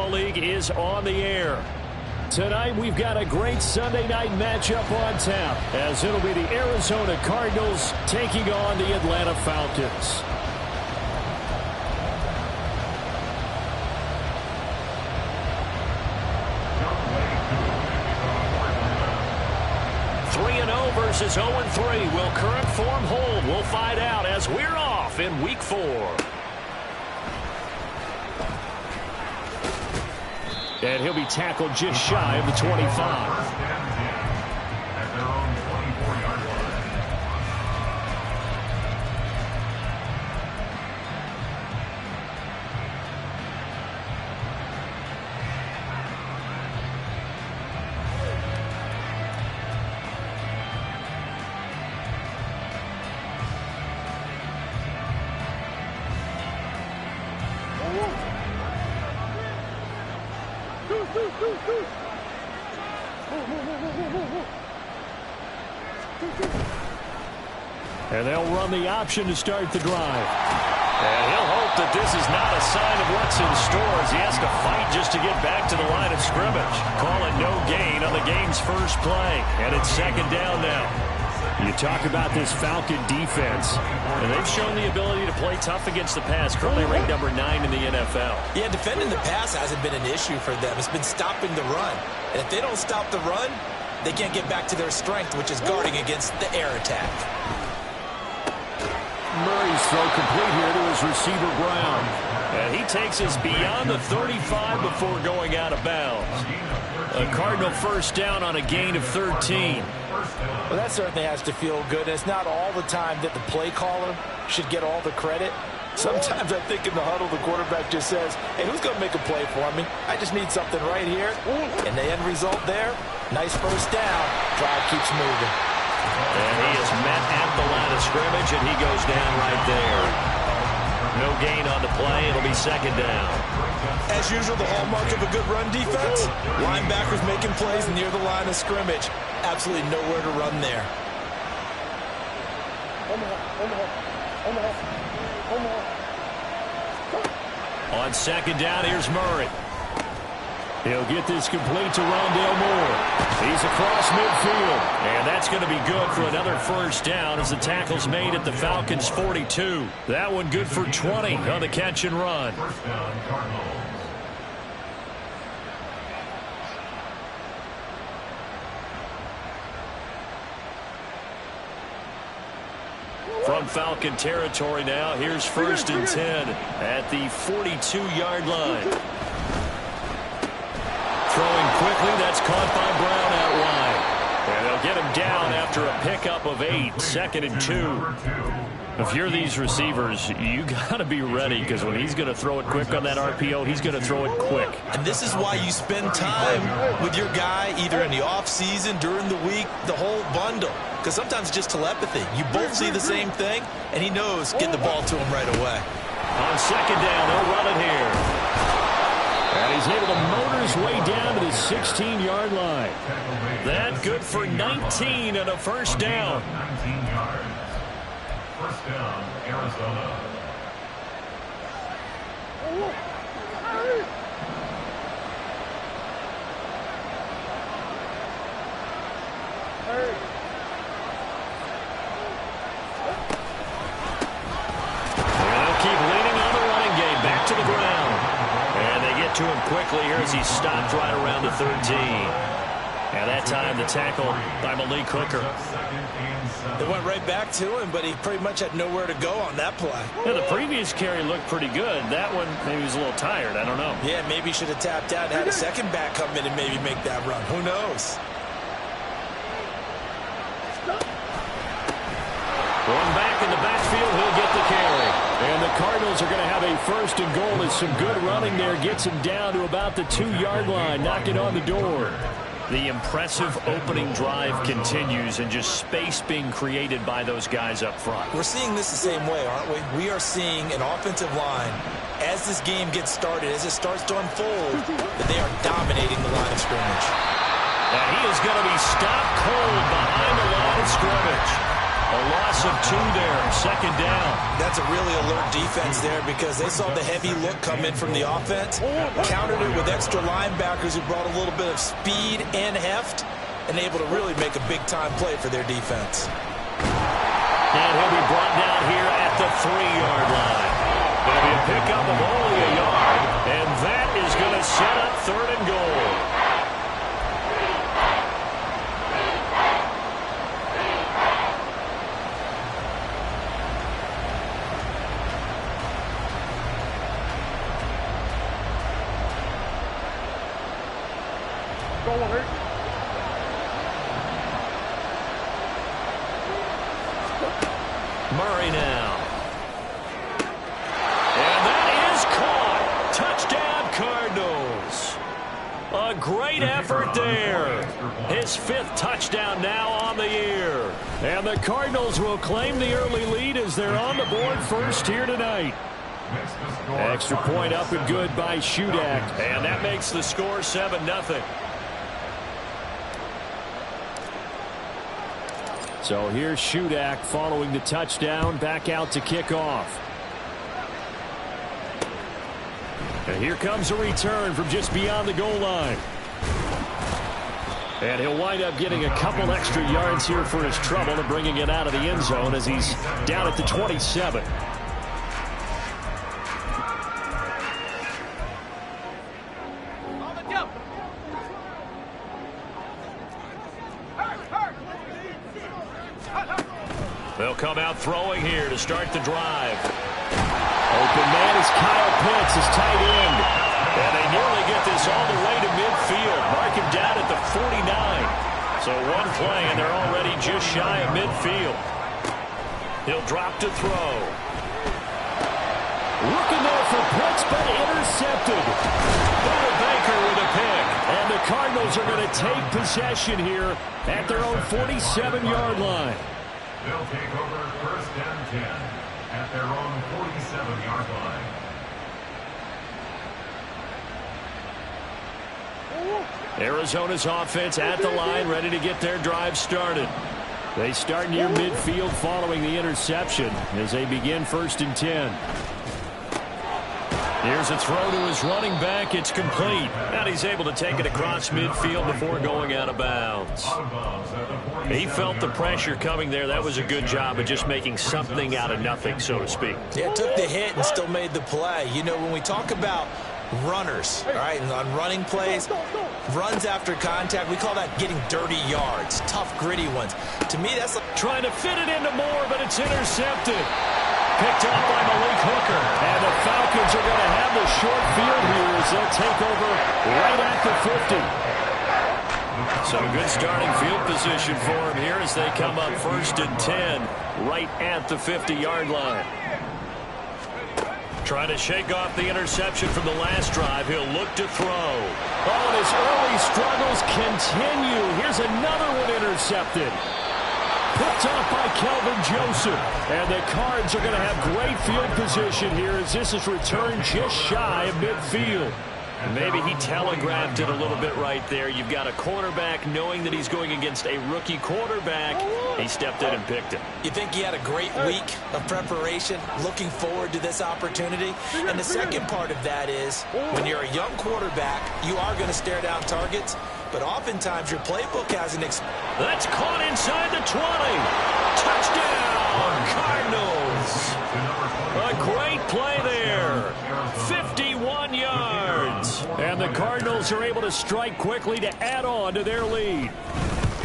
League is on the air. Tonight we've got a great Sunday night matchup on tap, as it'll be the Arizona Cardinals taking on the Atlanta Falcons. Versus 0-3. Will current form hold? We'll find out as we're off in Week 4. And he'll be tackled just shy of the 25. And they'll run the option to start the drive. And he'll hope that this is not a sign of what's in store, as he has to fight just to get back to the line of scrimmage. Call it no gain on the game's first play. And it's second down now. You talk about this Falcon defense, and they've shown the ability to play tough against the pass. Currently ranked number 9 in the NFL. Yeah, defending the pass hasn't been an issue for them. It's been stopping the run. And if they don't stop the run, they can't get back to their strength, which is guarding against the air attack. Murray's throw complete here to his receiver Brown. And he takes us beyond the 35 before going out of bounds. A Cardinal first down on a gain of 13. Well, that certainly has to feel good. It's not all the time that the play caller should get all the credit. Sometimes I think in the huddle, the quarterback just says, hey, who's going to make a play for me? I just need something right here. And the end result there, nice first down. Drive keeps moving. And he is met at the line of scrimmage, and he goes down right there. No gain on the play. It'll be second down. As usual, the hallmark of a good run defense, linebackers making plays near the line of scrimmage. Absolutely nowhere to run there. On second down, here's Murray. He'll get this complete to Rondale Moore. He's across midfield. And that's going to be good for another first down as the tackle's made at the Falcons' 42. That one good for 20 on the catch and run. From Falcon territory now, here's first and 10 at the 42-yard line. Throwing quickly, that's caught by Brown out wide. And they'll get him down after a pickup of 8, second and 2. If you're these receivers, you got to be ready, because when he's going to throw it quick on that RPO, he's going to throw it quick. And this is why you spend time with your guy either in the offseason, during the week, the whole bundle. Because sometimes it's just telepathy. You both see the same thing, and he knows get the ball to him right away. On second down, they'll run it here. And he's able to motor his way down to the 16-yard line. That good for 19 and a first down. 19 yards. First down, Arizona. To the ground. And they get to him quickly here as he stopped right around the 13. And that time the tackle by Malik Hooker. They went right back to him, but he pretty much had nowhere to go on that play. Yeah, the previous carry looked pretty good. That one, maybe he was a little tired. I don't know. Yeah, maybe he should have tapped out and had a second back come in and maybe make that run. Who knows? One back in the backfield, he'll get the carry. And the Cardinals are going to have a first and goal as some good running there gets him down to about the 2-yard line, knocking on the door. The impressive opening drive continues, and just space being created by those guys up front. We're seeing this the same way, aren't we? We are seeing an offensive line, as this game gets started, as it starts to unfold, that they are dominating the line of scrimmage. And he is going to be stopped cold behind the line of scrimmage. A loss of 2 there, second down. That's a really alert defense there because they saw the heavy look come in from the offense, countered it with extra linebackers who brought a little bit of speed and heft, and able to really make a big-time play for their defense. And he'll be brought down here at the 3-yard line. It'll be a pickup of only a yard, and that is going to set up 3rd and goal. Murray now. And that is caught. Touchdown, Cardinals. A great effort there. His 5th touchdown now on the year. And the Cardinals will claim the early lead as they're on the board first here tonight. Extra point up and good by Shudak. And that makes the score 7-0. So here's Shudak following the touchdown, back out to kick off. And here comes a return from just beyond the goal line. And he'll wind up getting a couple extra yards here for his trouble and bringing it out of the end zone as he's down at the 27. They'll come out throwing here to start the drive. Open man is Kyle Pitts, his tight end. And they nearly get this all the way to midfield. Mark him down at the 49. So one play, and they're already just shy of midfield. He'll drop to throw. Looking there for Pitts, but intercepted. Buda Baker with a pick. And the Cardinals are going to take possession here at their own 47-yard line. They'll take over 1st and 10 at their own 47-yard line. Arizona's offense at the line, ready to get their drive started. They start near midfield following the interception as they begin 1st and 10. Here's a throw to his running back. It's complete. And he's able to take it across midfield before going out of bounds. He felt the pressure coming there. That was a good job of just making something out of nothing, so to speak. Yeah, took the hit and still made the play. You know, when we talk about runners, all right, and on running plays, runs after contact, we call that getting dirty yards, tough, gritty ones. To me, that's like trying to fit it into Moore, but it's intercepted. Picked up by Malik Hooker. And the Falcons are going to have the short field here as they'll take over right at the 50. So good starting field position for him here as they come up 1st and 10 right at the 50-yard line. Trying to shake off the interception from the last drive. He'll look to throw. Oh, and his early struggles continue. Here's another one intercepted. Picked off by Kelvin Joseph. And the Cards are going to have great field position here as this is returned just shy of midfield. Maybe he telegraphed it a little bit right there. You've got a quarterback knowing that he's going against a rookie quarterback. He stepped in and picked it. You think he had a great week of preparation, looking forward to this opportunity? And the second part of that is when you're a young quarterback, you are going to stare down targets, but oftentimes your playbook has an That's caught inside the 20. Touchdown, Cardinals. A great play there. 51 yards. And the Cardinals are able to strike quickly to add on to their lead.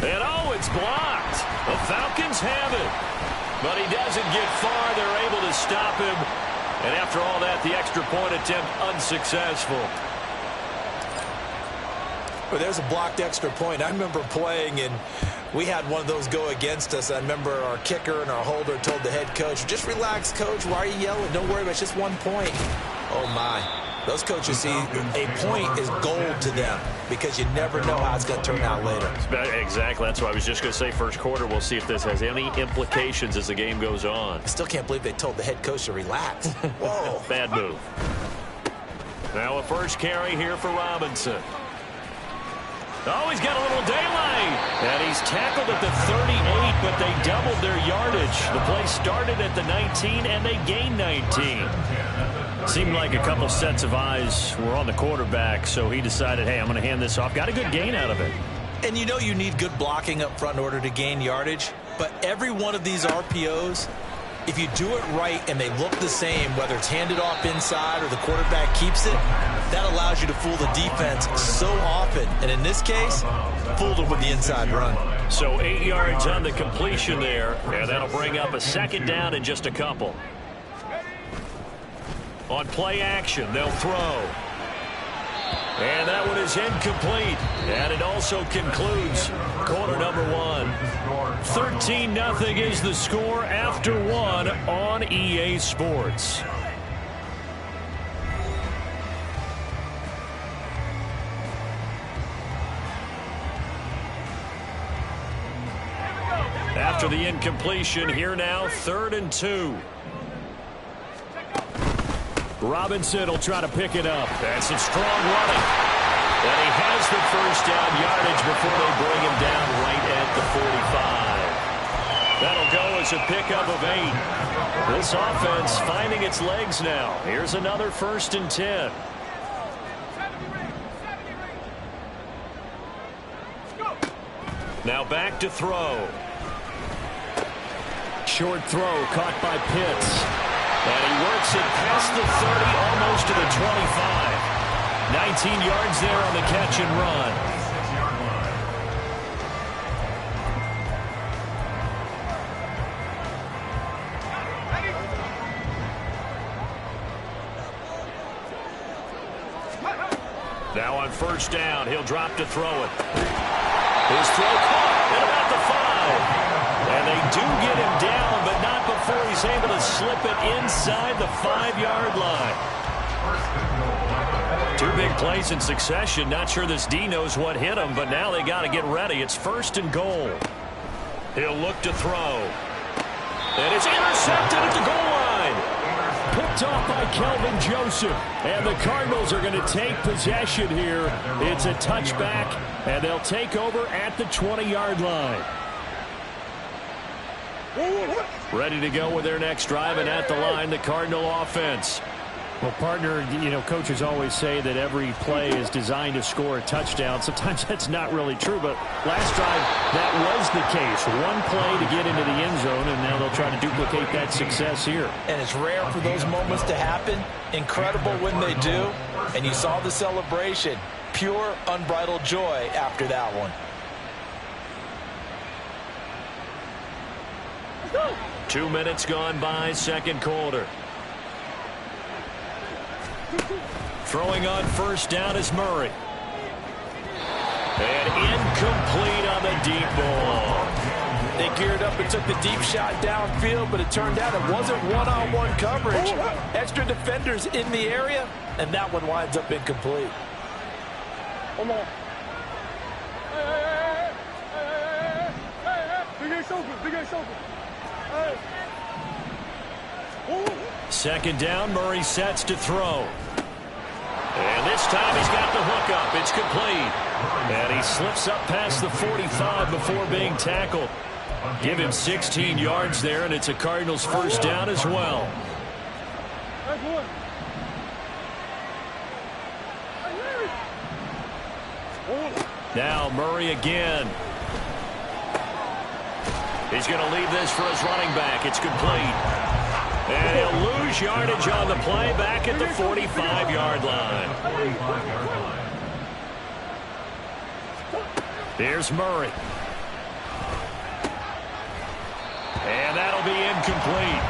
And oh, it's blocked. The Falcons have it. But he doesn't get far. They're able to stop him. And after all that, the extra point attempt unsuccessful. Well, there's a blocked extra point. I remember playing, and we had one of those go against us. I remember our kicker and our holder told the head coach, just relax, coach. Why are you yelling? Don't worry about it. It's just 1 point. Oh, my. Those coaches see a point is gold to them because you never know how it's going to turn out later. Exactly. That's what I was just going to say. First quarter, we'll see if this has any implications as the game goes on. I still can't believe they told the head coach to relax. Whoa. Bad move. Now a first carry here for Robinson. Oh, he's got a little daylight. And he's tackled at the 38, but they doubled their yardage. The play started at the 19, and they gained 19. Seemed like a couple sets of eyes were on the quarterback, so he decided, hey, I'm going to hand this off. Got a good gain out of it. And you know you need good blocking up front in order to gain yardage, but every one of these RPOs, if you do it right and they look the same, whether it's handed off inside or the quarterback keeps it, that allows you to fool the defense so often. And in this case, fooled them with the inside run. So 8 yards on the completion there, and that'll bring up a second down in just a couple. On play action, they'll throw. And that one is incomplete. And it also concludes quarter number one. 13-0 is the score after one on EA Sports. After the incompletion, here now, 3rd and 2. Robinson will try to pick it up. That's some strong running. And he has the first down yardage before they bring him down right at the 45. That'll go as a pickup of 8. This offense finding its legs now. Here's another 1st and 10. Now back to throw. Short throw caught by Pitts. And he works it past the 30, almost to the 25. 19 yards there on the catch and run. Now on 1st down, he'll drop to throw it. His throw caught at about the 5. And they do get him down, but not before he's able to slip it inside the 5-yard line. 2 big plays in succession. Not sure this D knows what hit him, but now they got to get ready. It's 1st and goal. He'll look to throw. And it's intercepted at the goal line. Picked off by Kelvin Joseph. And the Cardinals are going to take possession here. It's a touchback, and they'll take over at the 20-yard line. Ready to go with their next drive, and at the line, the Cardinal offense. Well, partner, you know, coaches always say that every play is designed to score a touchdown. Sometimes that's not really true, but last drive, that was the case. One play to get into the end zone, and now they'll try to duplicate that success here. And it's rare for those moments to happen. Incredible when they do. And you saw the celebration. Pure, unbridled joy after that one. 2 minutes gone by, 2nd quarter. Throwing on 1st down is Murray. And incomplete on the deep ball. They geared up and took the deep shot downfield, but it turned out it wasn't one-on-one coverage. Extra defenders in the area, and that one winds up incomplete. Come on. Big ass open. 2nd down, Murray sets to throw. And this time he's got the hook up. It's complete. And he slips up past the 45 before being tackled. Give him 16 yards there, and it's a Cardinals 1st down as well. Now Murray again. He's going to leave this for his running back. It's complete. And he'll lose yardage on the play back at the 45-yard line. Here's Murray. And that'll be incomplete.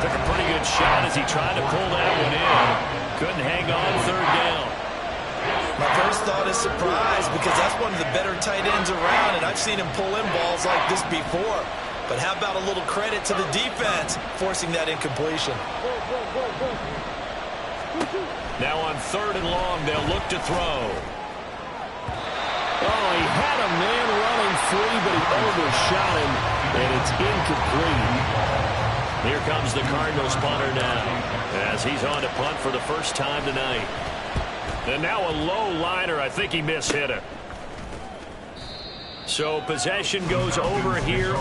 Took a pretty good shot as he tried to pull that one in. Couldn't hang on 3rd down. My first thought is surprise, because that's one of the better tight ends around, and I've seen him pull in balls like this before. But how about a little credit to the defense forcing that incompletion? Now on 3rd and long, they'll look to throw. Oh, he had a man running free, but he overshot him, and it's incomplete. Here comes the Cardinals punter now, as he's on to punt for the first time tonight. And now a low liner. I think he mishit it. So possession goes over here.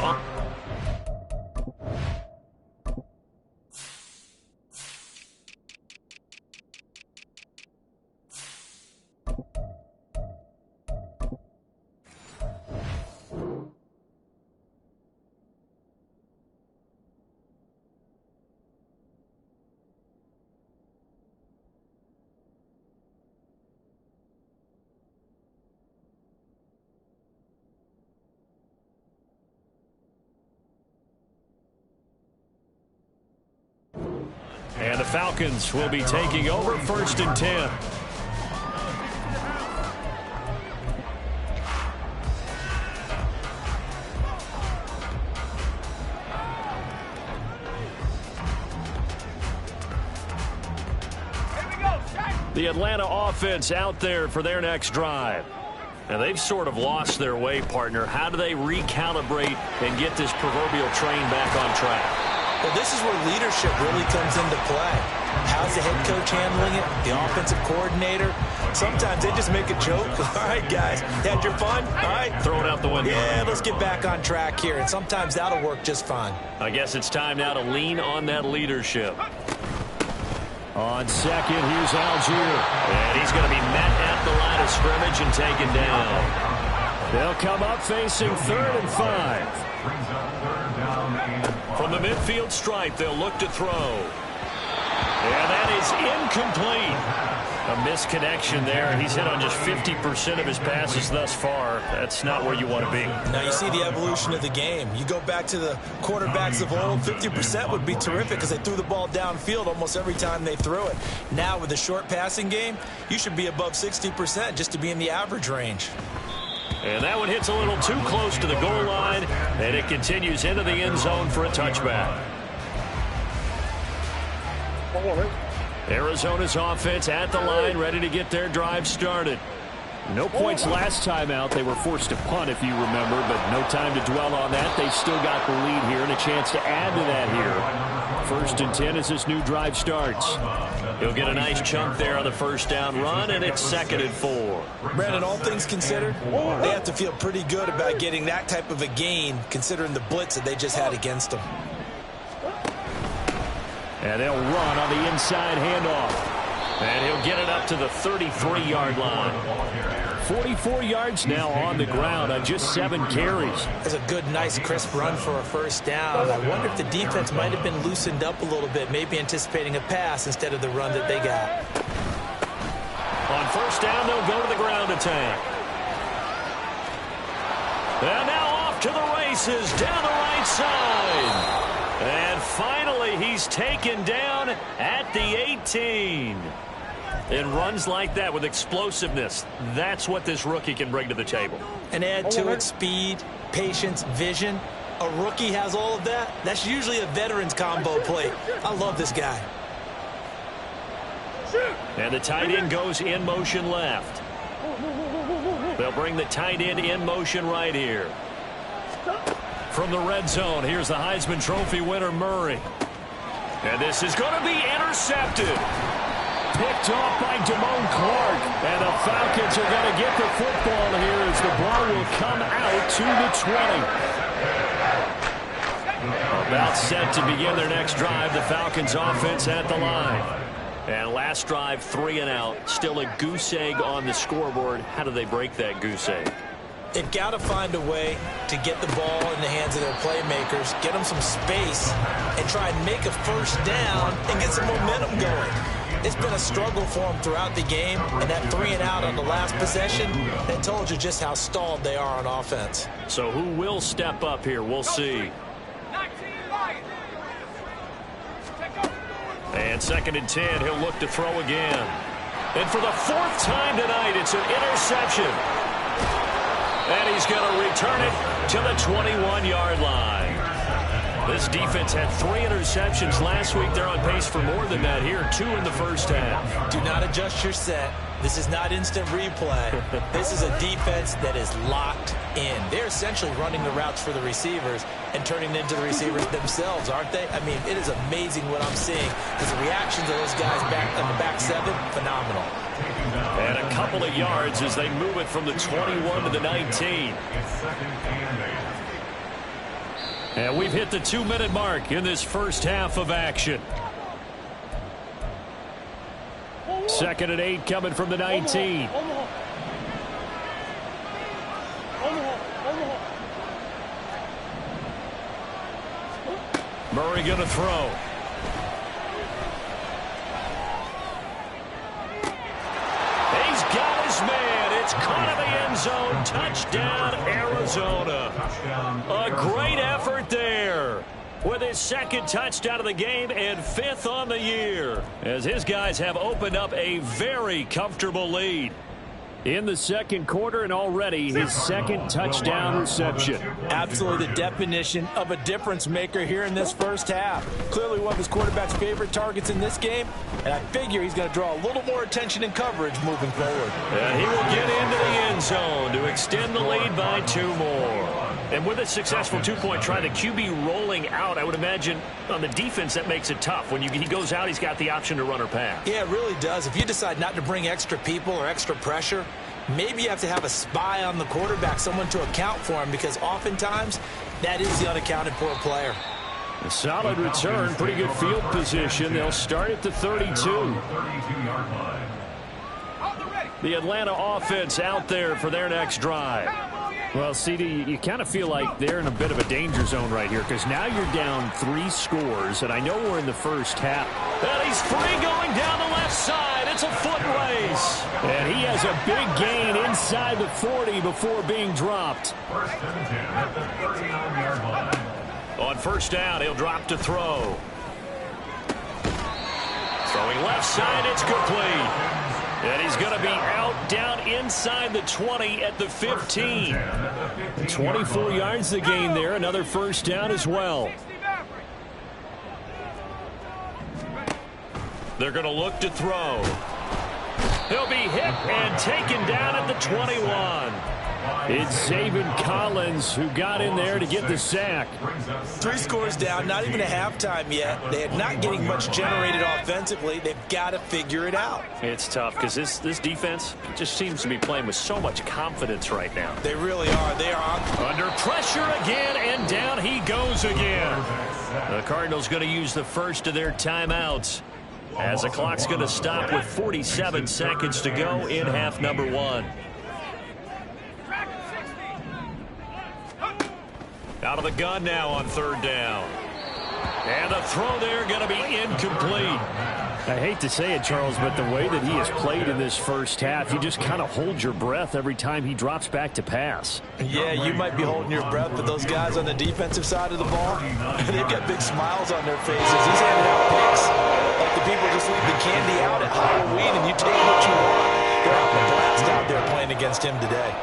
And the Falcons will be taking over 1st and 10. The Atlanta offense out there for their next drive. Now, they've sort of lost their way, partner. How do they recalibrate and get this proverbial train back on track? Well, this is where leadership really comes into play. How's the head coach handling it? The offensive coordinator? Sometimes they just make a joke. All right, guys, had your fun? All right. Throw it out the window. Yeah, let's get back on track here. And sometimes that'll work just fine. I guess it's time now to lean on that leadership. On second, here's Algier. And he's going to be met at the line of scrimmage and taken down. They'll come up facing 3rd and 5. From the midfield stripe, they'll look to throw. And that is incomplete. A misconnection there. He's hit on just 50% of his passes thus far. That's not where you want to be. Now you see the evolution of the game. You go back to the quarterbacks of old, 50% would be terrific because they threw the ball downfield almost every time they threw it. Now with the short passing game, you should be above 60% just to be in the average range. And that one hits a little too close to the goal line, and it continues into the end zone for a touchback. Arizona's offense at the line, ready to get their drive started. No points last time out. They were forced to punt, if you remember, but no time to dwell on that. They've still got the lead here and a chance to add to that here. 1st and 10 as this new drive starts. He'll get a nice chunk there on the 1st down run, and it's 2nd and 4. Brandon, all things considered, they have to feel pretty good about getting that type of a gain, considering the blitz that they just had against them. And they'll run on the inside handoff. And he'll get it up to the 33-yard line. 44 yards now on the ground on just 7 carries. That's a good, nice, crisp run for a 1st down. I wonder if the defense might have been loosened up a little bit, maybe anticipating a pass instead of the run that they got. On 1st down, they'll go to the ground attack. And now off to the races down the right side. And finally, he's taken down at the 18. And runs like that with explosiveness. That's what this rookie can bring to the table. And add to it speed, patience, vision. A rookie has all of that. That's usually a veteran's combo play. I love this guy. And the tight end goes in motion left. They'll bring the tight end in motion right here. From the red zone, here's the Heisman Trophy winner, Murray. And this is going to be intercepted. Picked off by Damone Clark. And the Falcons are going to get the football here as the ball will come out to the 20. About set to begin their next drive. The Falcons offense at the line. And last drive, 3 and out. Still a goose egg on the scoreboard. How do they break that goose egg? They've got to find a way to get the ball in the hands of their playmakers, get them some space, and try and make a 1st down and get some momentum going. It's been a struggle for them throughout the game, and that 3 and out on the last possession, that told you just how stalled they are on offense. So who will step up here? We'll see. And 2nd and 10, he'll look to throw again. And for the 4th time tonight, it's an interception. And he's going to return it to the 21-yard line. This defense had 3 interceptions last week. They're on pace for more than that here. 2 in the 1st half. Do not adjust your set. This is not instant replay. This is a defense that is locked in. They're essentially running the routes for the receivers and turning them into the receivers themselves, aren't they? I mean, it is amazing what I'm seeing because the reactions of those guys back on the back 7, phenomenal. And a couple of yards as they move it from the 21 to the 19. It's 2nd and 8. And we've hit the 2-minute mark in this first half of action. 2nd and 8 coming from the 19. Murray going to throw. He's got his man. It's caught in the end zone. Touchdown, Arizona. A great effort there with his 2nd touchdown of the game and 5th on the year, as his guys have opened up a very comfortable lead in the 2nd quarter, and already his 2nd touchdown reception. Absolutely the definition of a difference maker here in this first half. Clearly one of his quarterback's favorite targets in this game, and I figure he's going to draw a little more attention and coverage moving forward. And he will get into the end zone to extend the lead by 2 more. And with a successful 2-point try, the QB rolling out, I would imagine on the defense that makes it tough. When he goes out, he's got the option to run or pass. Yeah, it really does. If you decide not to bring extra people or extra pressure, maybe you have to have a spy on the quarterback, someone to account for him, because oftentimes that is the unaccounted for player. A solid return, pretty good field position. They'll start at the 32. 32-yard line. The Atlanta offense out there for their next drive. Well, CD, you kind of feel like they're in a bit of a danger zone right here, because now you're down 3 scores, and I know we're in the first half. And he's free going down the left side. It's a foot race. And he has a big gain inside the 40 before being dropped. 1st and 10 at the 39-yard line. On first down, he'll drop to throw. Throwing left side, it's complete. And he's going to be out down inside the 20 at the 15. 24 yards the gain there. Another first down as well. They're going to look to throw. He'll be hit and taken down at the 21. It's Zaven Collins who got in there to get the sack. 3 scores down, not even a halftime yet. They are not getting much generated offensively. They've got to figure it out. It's tough because this defense just seems to be playing with so much confidence right now. They really are. They are under pressure again, and down he goes again. The Cardinals going to use the first of their timeouts, as the clock's going to stop with 47 seconds to go in half number 1. Out of the gun now on 3rd down. And the throw there going to be incomplete. I hate to say it, Charles, but the way that he has played in this first half, you just kind of hold your breath every time he drops back to pass. Yeah, you might be holding your breath, but those guys on the defensive side of the ball, they've got big smiles on their faces. He's handing out picks like the people just leave the candy out at Halloween and you take what you want. They're having a blast out there playing against him today.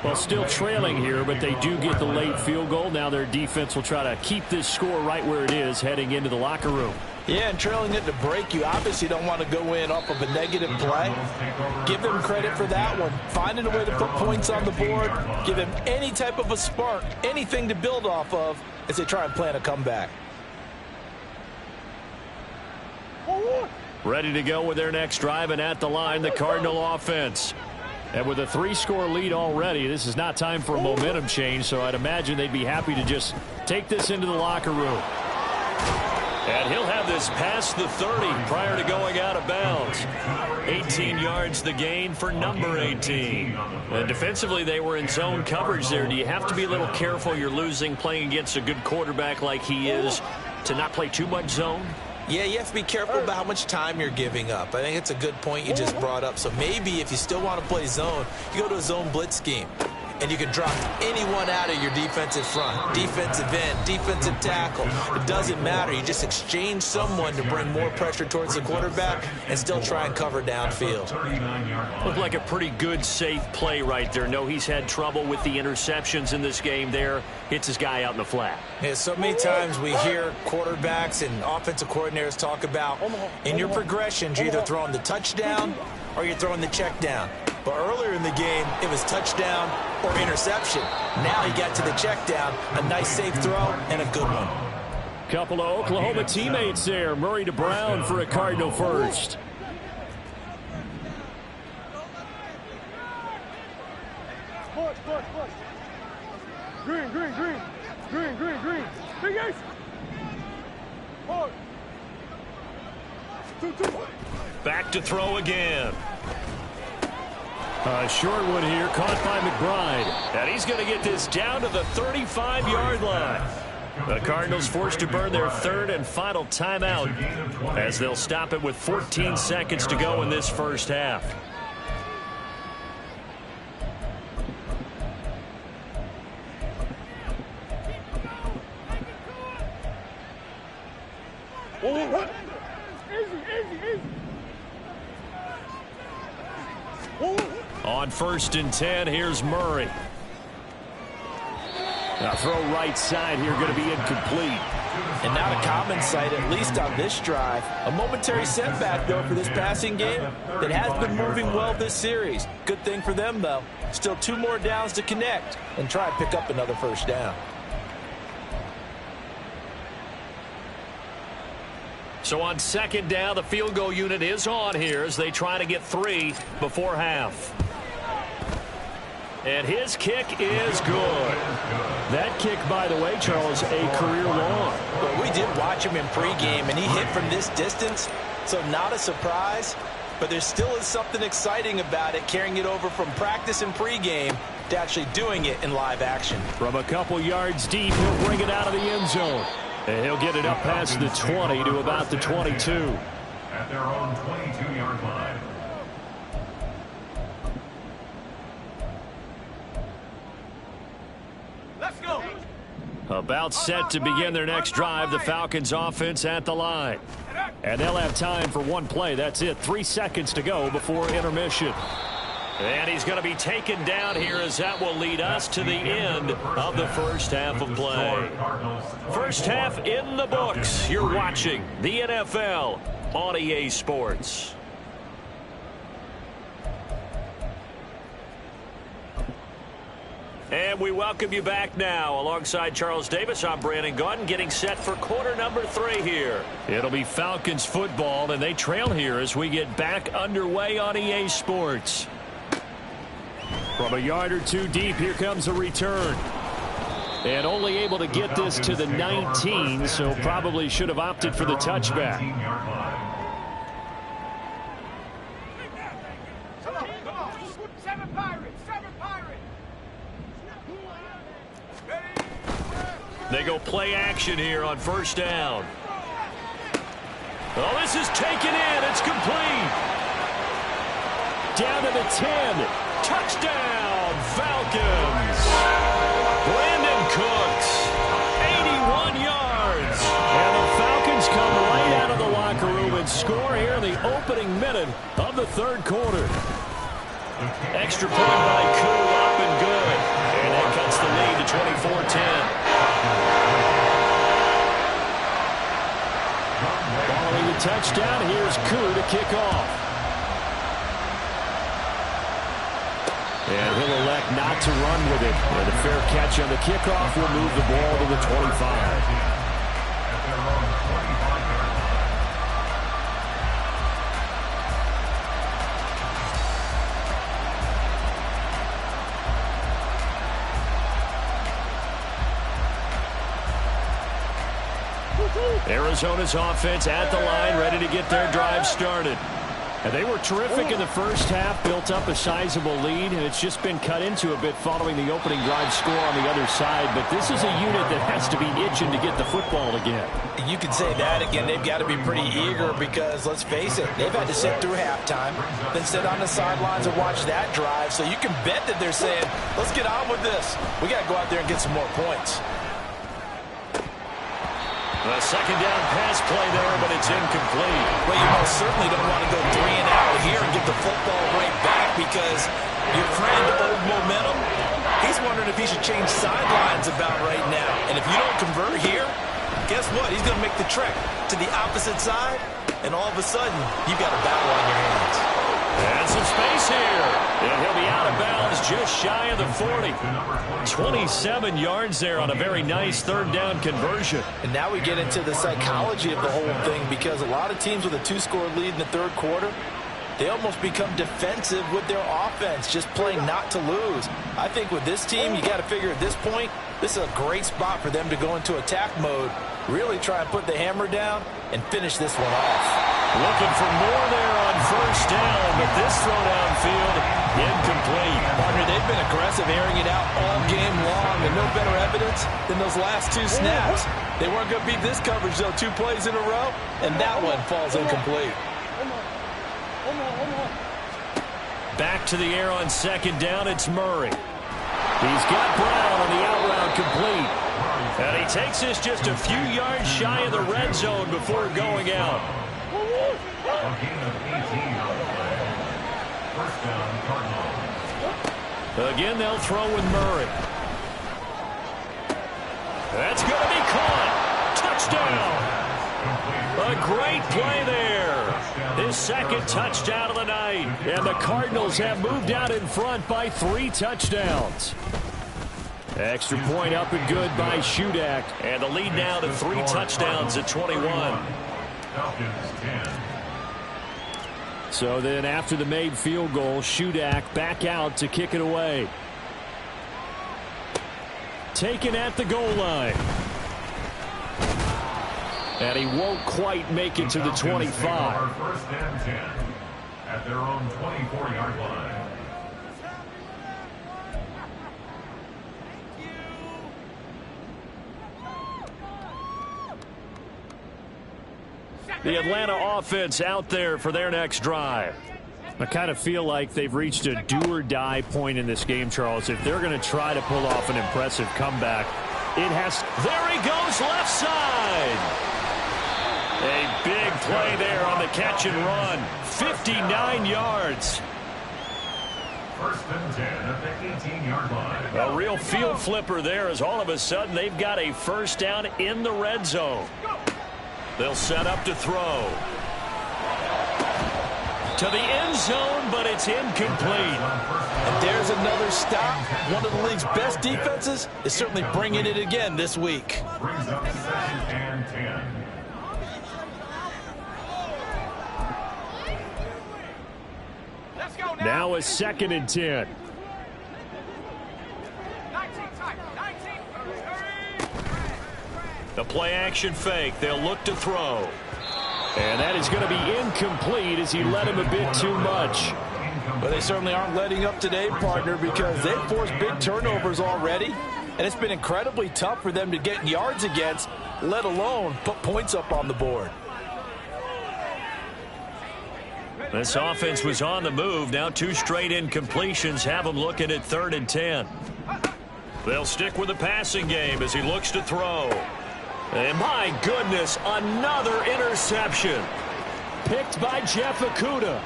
Well, still trailing here, but they do get the late field goal. Now their defense will try to keep this score right where it is heading into the locker room. Yeah, and trailing it to break, you obviously don't want to go in off of a negative play. Give them credit for that one. Finding a way to put points on the board, give them any type of a spark, anything to build off of as they try and plan a comeback. Ready to go with their next drive, and at the line, the Cardinal offense. And with a 3-score lead already, this is not time for a momentum change, so I'd imagine they'd be happy to just take this into the locker room. And he'll have this past the 30 prior to going out of bounds. 18 yards the gain for number 18. And defensively, they were in zone coverage there. Do you have to be a little careful? You're losing playing against a good quarterback like he is to not play too much zone? Yeah, you have to be careful about how much time you're giving up. I think it's a good point you just brought up. So maybe if you still want to play zone, you go to a zone blitz scheme. And you can drop anyone out of your defensive front, defensive end, defensive tackle. It doesn't matter. You just exchange someone to bring more pressure towards the quarterback and still try and cover downfield. Looked like a pretty good, safe play right there. No, he's had trouble with the interceptions in this game there. Hits his guy out in the flat. Yeah, so many times we hear quarterbacks and offensive coordinators talk about in your progressions, you're either throwing the touchdown or you're throwing the check down. But earlier in the game, it was touchdown or interception. Now he got to the check down, a nice safe throw, and a good one. Couple of Oklahoma teammates there. Murray to Brown for a Cardinal first. Green. Big ace. Forward. 2-2. Back to throw again. A short one here, caught by McBride. And he's going to get this down to the 35-yard line. The Cardinals forced to burn their third and final timeout as they'll stop it with 14 seconds to go in this first half. Easy. On 1st and 10, here's Murray. Now throw right side here, going to be incomplete. And not a common sight, at least on this drive. A momentary setback, though, for this passing game that has been moving well this series. Good thing for them, though. Still 2 more downs to connect and try and pick up another first down. So on 2nd down, the field goal unit is on here as they try to get 3 before half. And his kick is good. That kick, by the way, Charles, a career long. Well, we did watch him in pregame, and he hit from this distance, so not a surprise. But there still is something exciting about it, carrying it over from practice and pregame to actually doing it in live action. From a couple yards deep, he'll bring it out of the end zone. And he'll get it up past the 20 to about the 22. At their own 22-yard line. Let's go. About set to begin their next drive, the Falcons offense at the line. And they'll have time for one play. That's it. 3 seconds to go before intermission. And he's going to be taken down here as that will lead us to the end of the first half of play. First half in the books. You're watching the NFL on EA Sports. And we welcome you back now. Alongside Charles Davis, I'm Brandon Gaudin, getting set for quarter number 3 here. It'll be Falcons football, and they trail here as we get back underway on EA Sports. From a yard or 2 deep, here comes a return. And only able to get this to the 19, so probably should have opted for the touchback. Seven Pirates. They go play action here on 1st down. Oh, this is taken in. It's complete. Down to the 10. Touchdown, Falcons. Brandon Cooks, 81 yards. And the Falcons come right out of the locker room and score here in the opening minute of the 3rd quarter. Extra point by Koo, up and good. And that cuts the lead to 24-10. Following the touchdown, here's Koo to kick off. And he'll elect not to run with it. And a fair catch on the kickoff will move the ball to the 25. Arizona's offense at the line, ready to get their drive started. And they were terrific in the first half, built up a sizable lead, and it's just been cut into a bit following the opening drive score on the other side. But this is a unit that has to be itching to get the football again. You could say that again. They've got to be pretty eager because, let's face it, they've had to sit through halftime, then sit on the sidelines and watch that drive. So you can bet that they're saying, let's get on with this. We got to go out there and get some more points. A 2nd down pass play there, but it's incomplete. Well, you most certainly don't want to go 3 and out here and get the football right back because your friend, old momentum, he's wondering if he should change sidelines about right now. And if you don't convert here, guess what? He's going to make the trek to the opposite side, and all of a sudden, you've got a battle on your hands. And some space here. And he'll be out of bounds just shy of the 40. 27 yards there on a very nice 3rd down conversion. And now we get into the psychology of the whole thing because a lot of teams with a 2-score lead in the 3rd quarter, they almost become defensive with their offense, just playing not to lose. I think with this team, you got to figure at this point, this is a great spot for them to go into attack mode, really try and put the hammer down and finish this one off. Looking for more there on first down, but this throw downfield, incomplete. Partner, they've been aggressive, airing it out all game long, and no better evidence than those last two snaps. They weren't going to beat this coverage, though, 2 plays in a row, and that one falls incomplete. Back to the air on second down, it's Murray. He's got Brown on the out route complete. And he takes this just a few yards shy of the red zone before going out. A gain of 18 on the play. First down, Cardinals. Again, they'll throw with Murray. That's going to be caught. Touchdown. A great play there. His second touchdown of the night. And the Cardinals have moved out in front by 3 touchdowns. Extra point up and good by Shudak. And the lead now to 3 touchdowns at 21. Falcons 10. So then after the made field goal, Shudak back out to kick it away. Taken at the goal line. And he won't quite make it to the 25. First and 10 at their own 24-yard line. The Atlanta offense out there for their next drive. I kind of feel like they've reached a do-or-die point in this game, Charles. If they're going to try to pull off an impressive comeback, it has... There he goes, left side. A big play there on the catch and run. 59 yards. First and 10 at the 18-yard line. A real field flipper there as all of a sudden they've got a first down in the red zone. They'll set up to throw. To the end zone, but it's incomplete. And there's another stop. One of the league's best defenses is certainly bringing it again this week. Brings up second and 10. Let's go now. Now a 2nd and 10. 19 tight. 19. The play action fake. They'll look to throw. And that is going to be incomplete as he led him a bit too much. But they certainly aren't letting up today, partner, because they've forced big turnovers already. And it's been incredibly tough for them to get yards against, let alone put points up on the board. This offense was on the move. Now 2 straight incompletions have them looking at 3rd and 10. They'll stick with the passing game as he looks to throw. And my goodness, another interception. Picked by Jeff Okudah.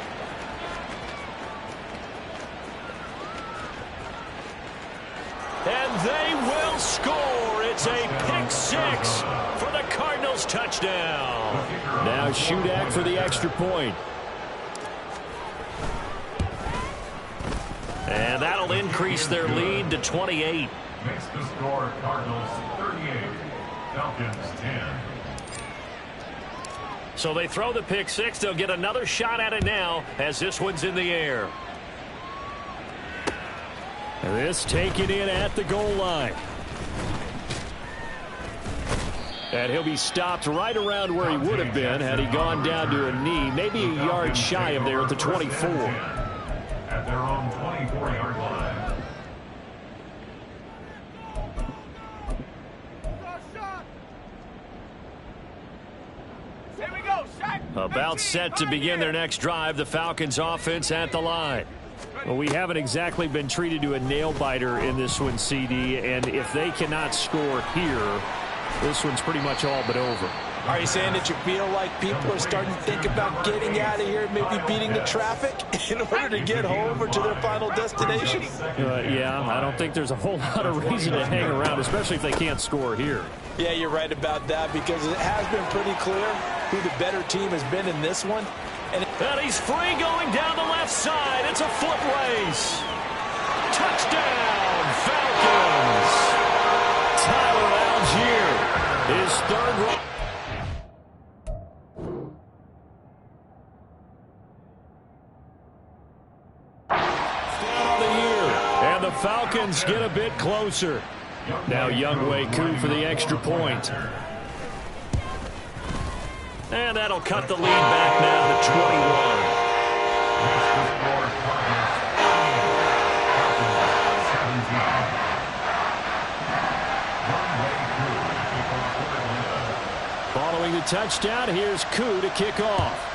And they will score. It's a pick 6 for the Cardinals touchdown. Now Shudak for the extra point. And that'll increase their lead to 28. Makes the score Cardinals 38, Falcons 10. So they throw the pick 6. They'll get another shot at it now as this one's in the air. This taken in at the goal line. And he'll be stopped right around where he would have been had he gone down to a knee, maybe a yard shy of there at the 24. At their own 24-yard line. Here we go, shot. About set to begin their next drive, the Falcons offense at the line. Well, we haven't exactly been treated to a nail-biter in this one, CD, and if they cannot score here, this one's pretty much all but over. Are you saying that you feel like people are starting to think about getting out of here, maybe beating the traffic in order to get home or to their final destination? Yeah, I don't think there's a whole lot of reason to hang around, especially if they can't score here. Yeah, you're right about that, because it has been pretty clear who the better team has been in this one. And he's free going down the left side. It's a foot race. Touchdown, Falcons. Tyler Algier, his 3rd run. seconds get a bit closer. Now Younghoe Koo for the extra point. And that'll cut the lead back now to 21. Following the touchdown, here's Koo to kick off.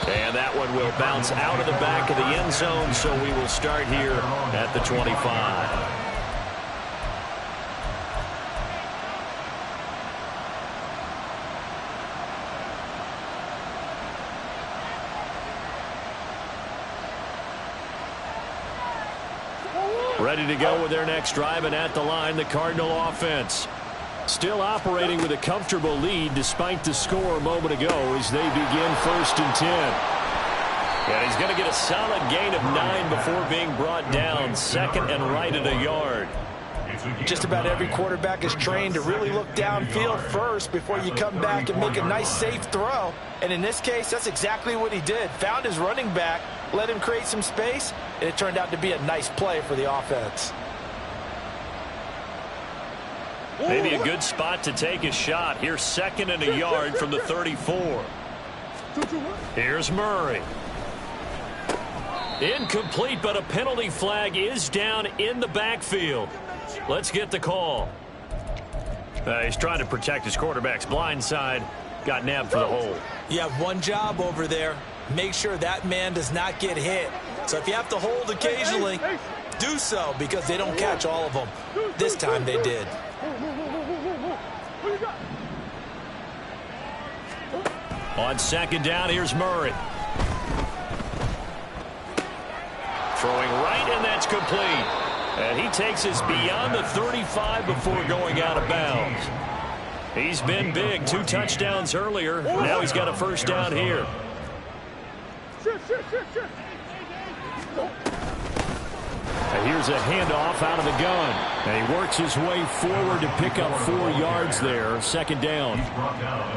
And that one will bounce out of the back of the end zone, so we will start here at the 25. Ready to go with their next drive, and at the line, the Cardinal offense. Still operating with a comfortable lead despite the score a moment ago as they begin 1st and 10. And he's going to get a solid gain of 9 before being brought down. 2nd and right at a yard. Just about every quarterback is trained to really look downfield first before you come back and make a nice safe throw. And in this case, that's exactly what he did. Found his running back, let him create some space, and it turned out to be a nice play for the offense. Maybe a good spot to take a shot. Here's 2nd and a yard from the 34. Here's Murray. Incomplete, but a penalty flag is down in the backfield. Let's get the call. He's trying to protect his quarterback's blind side. Got nabbed for the hole. You have one job over there. Make sure that man does not get hit. So if you have to hold occasionally, do so, because they don't catch all of them. This time they did. On 2nd down, here's Murray. Throwing right, and that's complete. And he takes us beyond the 35 before going out of bounds. He's been big. 2 touchdowns earlier. Now he's got a 1st down here. And here's a handoff out of the gun. And he works his way forward to pick up 4 yards there. 2nd down.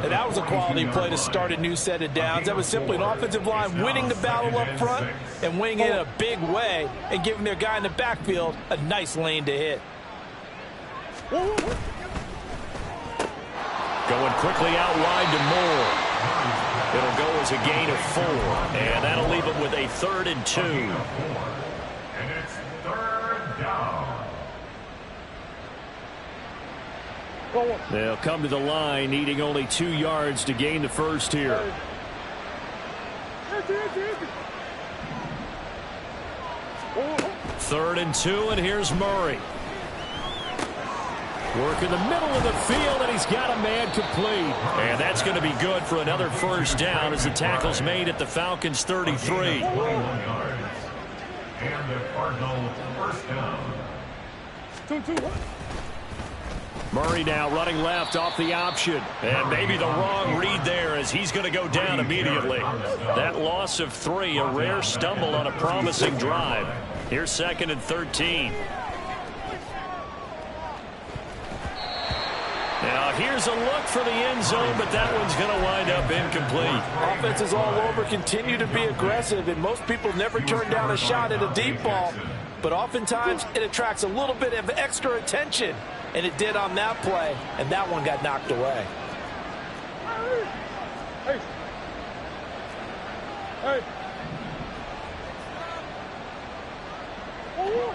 And that was a quality play to start a new set of downs. That was simply an offensive line winning the battle up front and winning it in a big way and giving their guy in the backfield a nice lane to hit. Going quickly out wide to Moore. It'll go as a gain of 4. And that'll leave him with a 3rd and 2. And it's 3rd down. They'll come to the line, needing only 2 yards to gain the 1st here. 3rd and 2, and here's Murray. Work in the middle of the field, and he's got a man complete. And that's going to be good for another 1st down as the tackle's made at the Falcons' 33. And the Cardinal 1st down. Murray now running left off the option. And maybe the wrong read there as he's going to go down immediately. That loss of 3, a rare stumble on a promising drive. Here's 2nd and 13. Now here's a look for the end zone, but that one's going to wind up incomplete. Offenses all over continue to be aggressive, and most people never turn down a shot at a deep ball. But oftentimes it attracts a little bit of extra attention, and it did on that play, and that one got knocked away.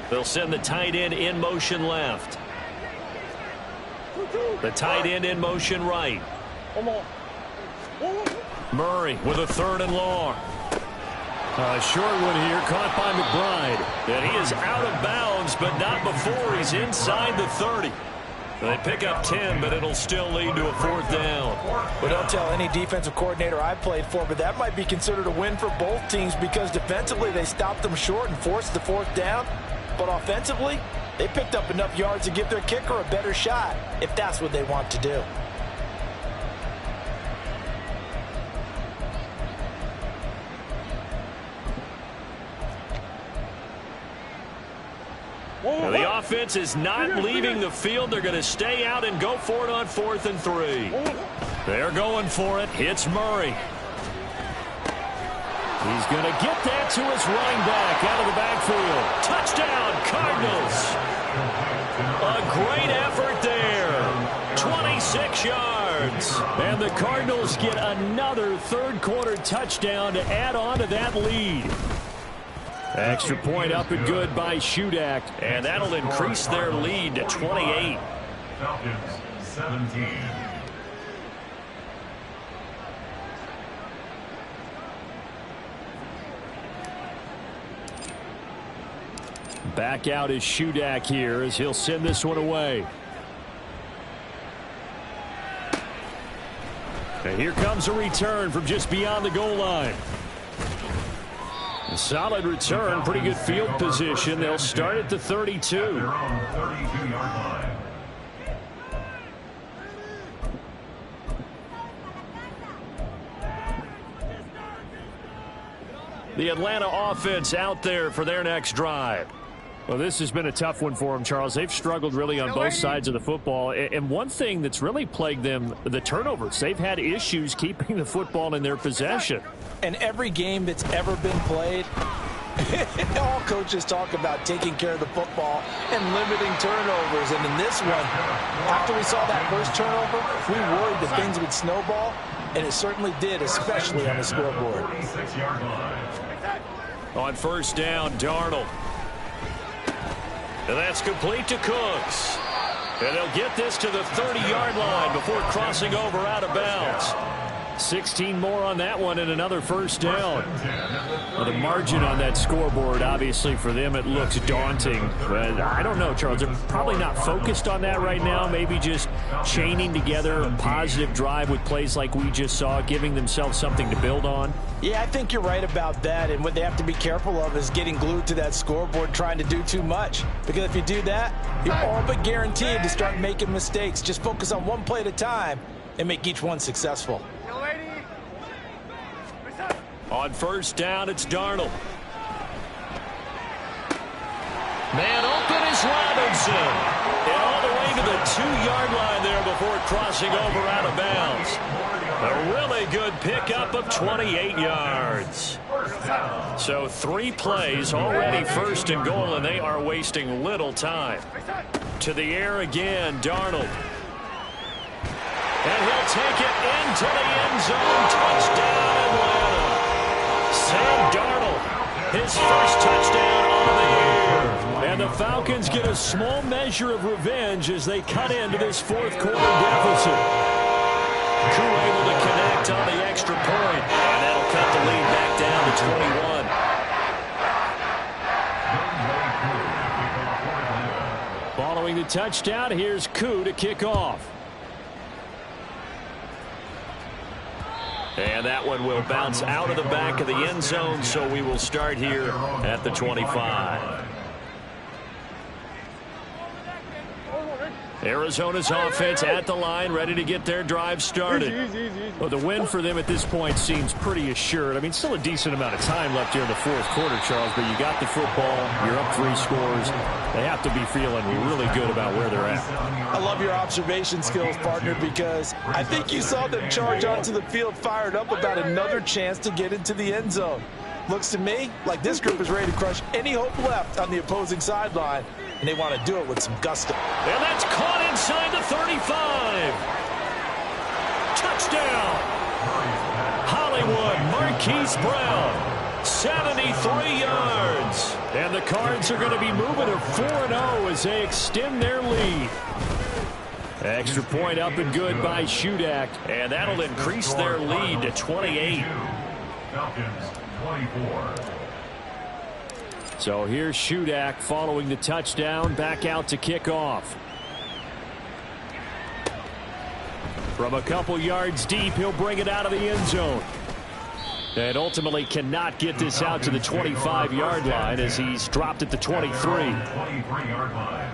They'll send the tight end in motion left. The tight end in motion right. Murray with a 3rd and long. A short one here, caught by McBride. And he is out of bounds, but not before he's inside the 30. They pick up 10, but it'll still lead to a 4th down. Well, don't tell any defensive coordinator I played for, but that might be considered a win for both teams because defensively they stopped them short and forced the 4th down. But offensively, they picked up enough yards to give their kicker a better shot if that's what they want to do. Now the offense is not leaving the field. They're going to stay out and go for it on 4th and 3. They're going for it. It's Murray. He's going to get that to his running back out of the backfield. Touchdown, Cardinals. A great effort there. 26 yards. And the Cardinals get another third-quarter touchdown to add on to that lead. Extra point up and good by Shudak. And that'll increase their lead to 28. Falcons 17. Back out is Shudak here as he'll send this one away. And here comes a return from just beyond the goal line. A solid return, pretty good field position. They'll start at the 32. Their own 32-yard line. The Atlanta offense out there for their next drive. Well, this has been a tough one for them, Charles. They've struggled really on both sides of the football. And one thing that's really plagued them, the turnovers. They've had issues keeping the football in their possession. And every game that's ever been played, all coaches talk about taking care of the football and limiting turnovers. And in this one, after we saw that first turnover, we worried that things would snowball, and it certainly did, especially on the scoreboard. 46-yard line. On first down, Darnold. And that's complete to Cooks. And they'll get this to the 30-yard line before crossing over out of bounds. 16 more on that one and another first down. Well, the margin on that scoreboard, obviously, for them, it looks daunting. But I don't know, Charles. They're probably not focused on that right now. Maybe just chaining together a positive drive with plays like we just saw, giving themselves something to build on. Yeah, I think you're right about that. And what they have to be careful of is getting glued to that scoreboard trying to do too much. Because if you do that, you're all but guaranteed to start making mistakes. Just focus on one play at a time and make each one successful. On first down, it's Darnold. Man open is Robinson. And all the way to the 2-yard line there before crossing over out of bounds. A really good pickup of 28 yards. So 3 plays already first and goal, and they are wasting little time. To the air again, Darnold. And he'll take it into the end zone. Touchdown, Atlanta. Sam Darnold, his first touchdown on the year. And the Falcons get a small measure of revenge as they cut into this fourth-quarter deficit. Koo able to connect on the extra point, and that'll cut the lead back down to 21. Following the touchdown, here's Koo to kick off. And that one will bounce out of the back of the end zone, so we will start here at the 25. Arizona's offense at the line, ready to get their drive started. Well, the win for them at this point seems pretty assured. I mean, still a decent amount of time left here in the fourth quarter, Charles, but you got the football, you're up 3 scores. They have to be feeling really good about where they're at. I love your observation skills, partner, because I think you saw them charge onto the field fired up about another chance to get into the end zone. Looks to me like this group is ready to crush any hope left on the opposing sideline, and they want to do it with some gusto. And that's caught inside the 35. Touchdown. Hollywood Marquise Brown, 73 yards. And the Cards are going to be moving to 4-0 as they extend their lead. Extra point up and good by Shudak, and that'll increase their lead to 28. Falcons 24. So here's Shudak following the touchdown, back out to kick off. From a couple yards deep, he'll bring it out of the end zone. And ultimately cannot get this out to the 25-yard line as he's dropped at the 23. 23-yard line.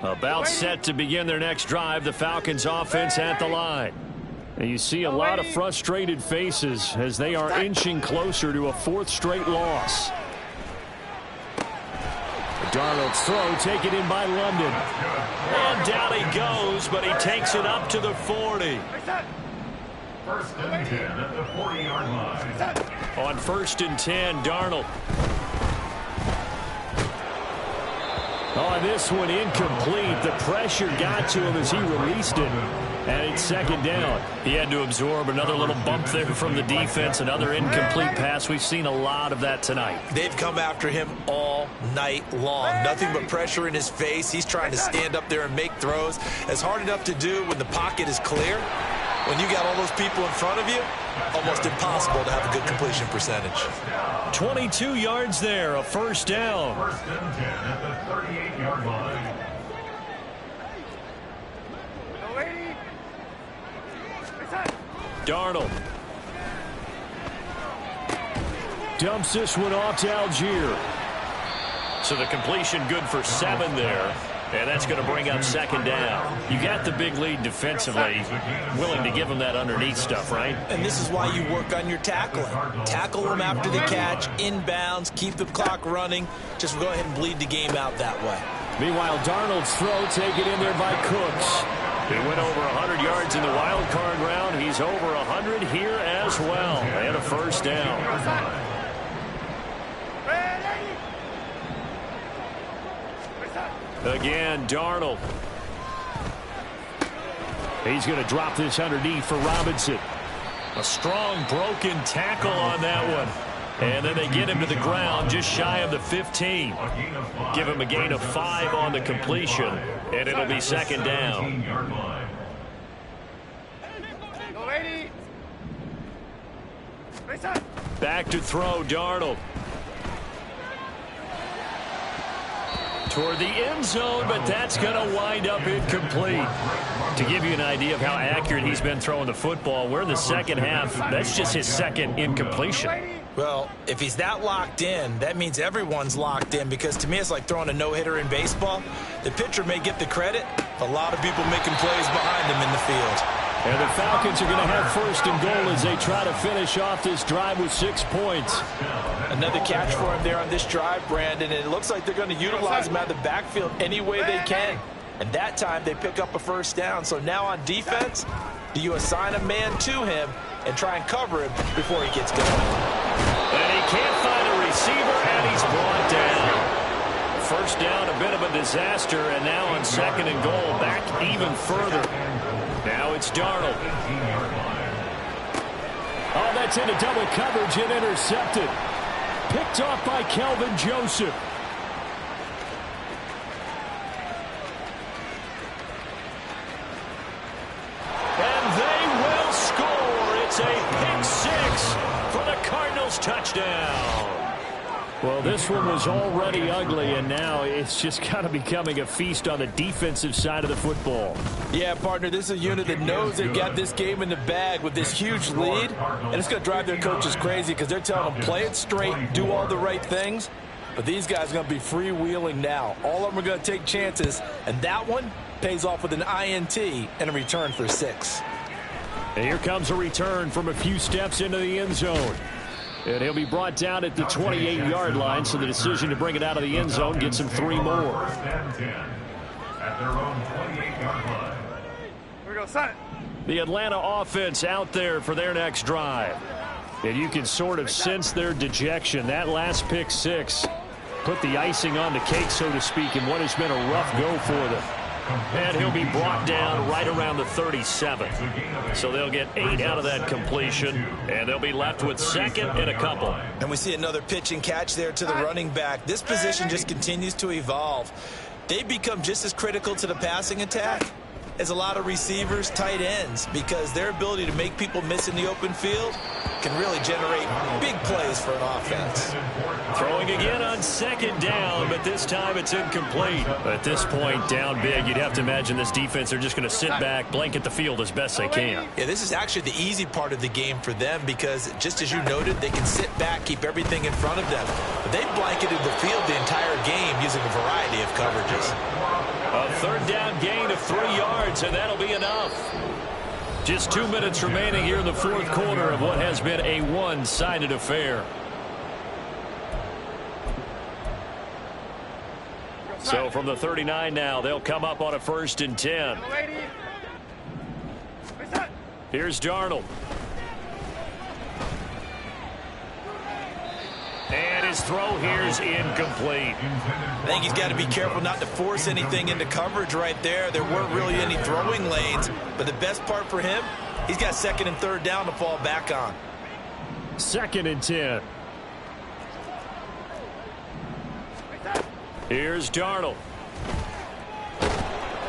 About set to begin their next drive, the Falcons offense at the line. And you see a lot of frustrated faces as they are inching closer to a 4th straight loss. Darnold's throw taken in by London. And down he goes, but he takes it up to the 40. First and 10 at the 40-yard line. On 1st and 10, Darnold. Oh, this one incomplete. The pressure got to him as he released it. And it's 2nd down. He had to absorb another little bump there from the defense, another incomplete pass. We've seen a lot of that tonight. They've come after him all night long. Nothing but pressure in his face. He's trying to stand up there and make throws. It's hard enough to do when the pocket is clear. When you got all those people in front of you, almost impossible to have a good completion percentage. 22 yards there, a 1st down. First and 10 at the 38-yard line. Darnold. Dumps this one off to Algier. So the completion good for 7 there. And that's going to bring up 2nd down. You got the big lead defensively. Willing to give them that underneath stuff, right? And this is why you work on your tackling. Tackle them after the catch, inbounds, keep the clock running. Just go ahead and bleed the game out that way. Meanwhile, Darnold's throw taken in there by Cooks. He went over 100 yards in the wild card round. He's over 100 here as well. And a 1st down. Again, Darnold. He's going to drop this underneath for Robinson. A strong broken tackle on that one. And then they get him to the ground just shy of the 15. Give him a gain of 5 on the completion. And it'll be 2nd down. Back to throw, Darnold. Toward the end zone, but that's going to wind up incomplete. To give you an idea of how accurate he's been throwing the football, we're in the 2nd half. That's just his 2nd incompletion. Well, if he's that locked in, that means everyone's locked in, because to me it's like throwing a no-hitter in baseball. The pitcher may get the credit, a lot of people making plays behind him in the field. And the Falcons are going to have 1st and goal as they try to finish off this drive with 6 points. Another catch for him there on this drive, Brandon, and it looks like they're going to utilize him out of the backfield any way they can. And that time they pick up a 1st down. So now on defense, do you assign a man to him and try and cover him before he gets going? And he can't find a receiver, and he's brought down. 1st down, a bit of a disaster, and now on 2nd and goal, back even further. Now it's Darnold. Oh, that's into double coverage and intercepted. Picked off by Kelvin Joseph. And they will score. It's a pick 6 for the Cardinals touchdown. Well, this one was already ugly, and now it's just kind of becoming a feast on the defensive side of the football. Yeah, partner, this is a unit that knows they've got this game in the bag with this huge lead, and it's going to drive their coaches crazy because they're telling them play it straight, do all the right things, but these guys are going to be freewheeling now. All of them are going to take chances, and that one pays off with an INT and a return for 6. And here comes a return from a few steps into the end zone. And he'll be brought down at the 28-yard line, so the decision to bring it out of the end zone gets him 3 more. First and 10 at their own 28-yard line. Here we go, son. The Atlanta offense out there for their next drive. And you can sort of sense their dejection. That last pick 6 put the icing on the cake, so to speak, in what has been a rough go for them. And he'll be brought down right around the 37. So they'll get 8 out of that completion, and they'll be left with 2nd and a couple. And we see another pitch and catch there to the running back. This position just continues to evolve. They've become just as critical to the passing attack as a lot of receivers, tight ends, because their ability to make people miss in the open field can really generate big plays for an offense. Throwing again on 2nd down, but this time it's incomplete. At this point, down big, you'd have to imagine this defense are just going to sit back, blanket the field as best they can. Yeah, this is actually the easy part of the game for them because, just as you noted, they can sit back, keep everything in front of them. But they've blanketed the field the entire game using a variety of coverages. A 3rd down gain of 3 yards, and that'll be enough. Just 2 minutes remaining here in the 4th quarter of what has been a one-sided affair. So from the 39 now, they'll come up on a 1st and 10. Here's Darnold. his throw here's incomplete. I think he's got to be careful not to force anything into coverage right there. There weren't really any throwing lanes, but the best part for him, he's got 2nd and 3rd down to fall back on. 2nd and 10. Here's Darnold.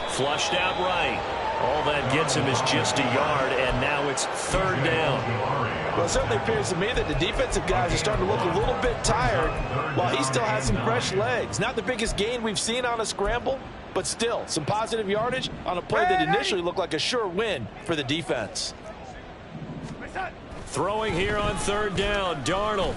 Flushed out right. All that gets him is just a yard, and now it's 3rd down. Well, it certainly appears to me that the defensive guys are starting to look a little bit tired while he still has some fresh legs. Not the biggest gain we've seen on a scramble, but still some positive yardage on a play that initially looked like a sure win for the defense. Throwing here on 3rd down, Darnold.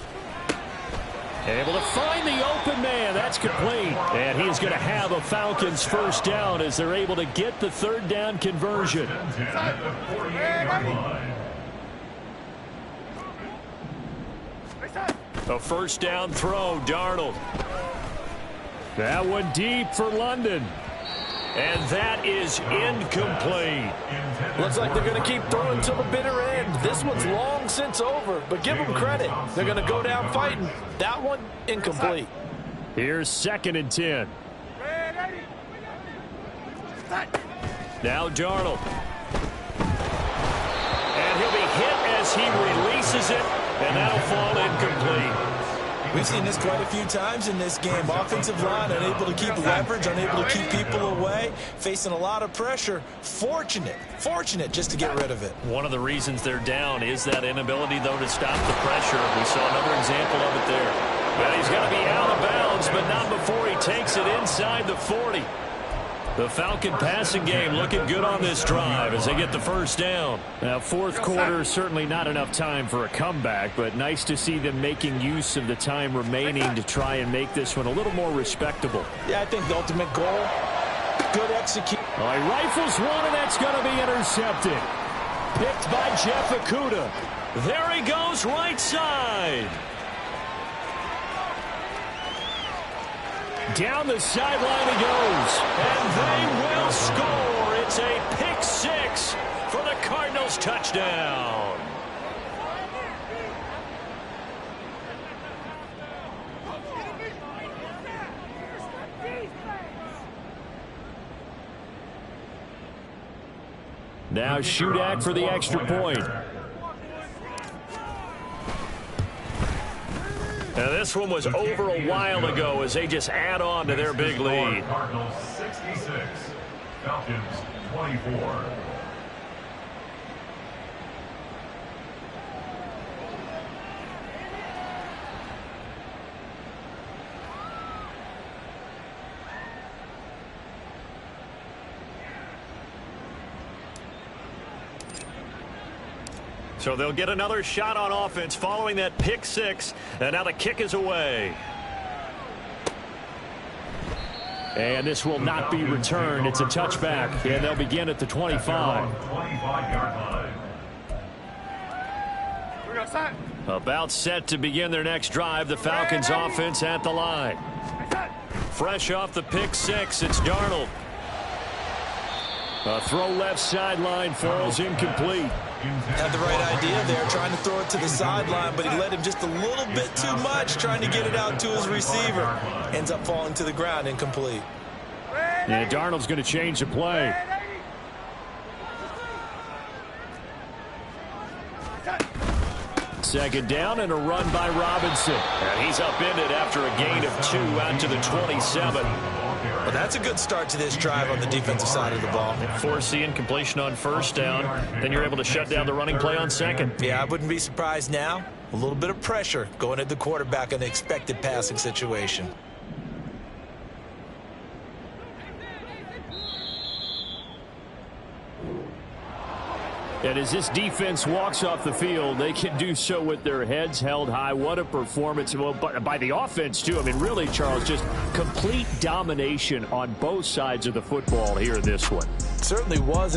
Able to find the open man. That's complete. And he's going to have a Falcons 1st down as they're able to get the 3rd down conversion. A 1st down throw, Darnold. That one deep for London. And that is incomplete. Looks like they're going to keep throwing till the bitter end. This one's long since over, but give them credit. They're going to go down fighting. That one, incomplete. Here's 2nd and 10. Now Darnold. And he'll be hit as he releases it, and that'll fall incomplete. We've seen this quite a few times in this game. Offensive line unable to keep leverage, unable to keep people away, facing a lot of pressure. Fortunate just to get rid of it. One of the reasons they're down is that inability, though, to stop the pressure. We saw another example of it there. But he's got to be out of bounds, but not before he takes it inside the 40. The Falcon passing game looking good on this drive as they get the 1st down. Now, 4th quarter, certainly not enough time for a comeback, but nice to see them making use of the time remaining to try and make this one a little more respectable. Yeah, I think the ultimate goal, good execution. Well, he rifles one, and that's going to be intercepted. Picked by Jeff Okudah. There he goes, right side. Down the sideline he goes. And they will score. It's a pick 6 for the Cardinals touchdown. Now Shudak for the extra point. Now this one was over a while ago as they just add on to their big lead. Cardinals 66, Falcons 24. So they'll get another shot on offense following that pick 6. And now the kick is away. And this will not be returned. It's a touchback. And they'll begin at the 25. 25-yard line. About set to begin their next drive. The Falcons offense at the line. Fresh off the pick 6, it's Darnold. A throw left sideline falls incomplete. Had the right idea there, trying to throw it to the sideline, but he let him just a little bit too much, trying to get it out to his receiver. Ends up falling to the ground, incomplete. Yeah, Darnold's going to change the play. Second down and a run by Robinson. And he's upended after a gain of 2 out to the 27. Well, that's a good start to this drive on the defensive side of the ball. Force the incompletion on 1st down. Then you're able to shut down the running play on 2nd. Yeah, I wouldn't be surprised now. A little bit of pressure going at the quarterback in an expected passing situation. And as this defense walks off the field, they can do so with their heads held high. What a performance. Well, by the offense, too. I mean, really, Charles, just complete domination on both sides of the football here in this one. Certainly was.